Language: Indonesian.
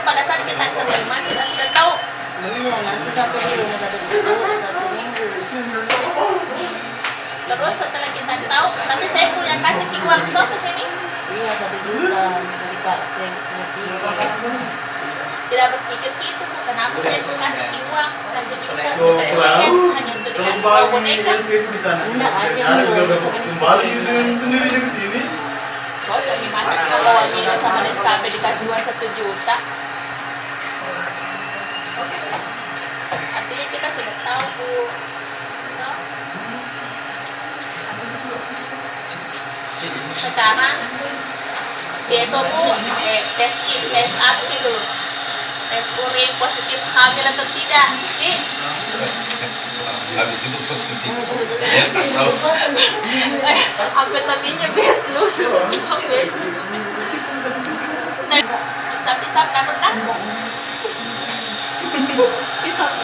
pada saat kita terima kita sudah tahu. Iya, nanti sampai di rumah satu minggu. Terus setelah kita tahu, tapi saya punya kasih uang toh ke sini. Iya, 1 juta dari Kak Tidak berpikir gitu, Bu. Kenapa saya pun kasih uang 1 juta? Saya pikir hanya untuk dikasih bawa boneka. Enggak, aja ambil kembali sendiri ke sini. Oh, jadi masa kalau bawa minum sama Nescafe dikasih uang 1 juta? Artinya kita sudah tahu, Bu. No? Sekarang besok, Bu, tes apa gitu? Tes urin positif hamil atau tidak? Habis itu positif. Ya, tak tahu. Amfetaminnya bes lu sampai. Isap dapat kan? Isap.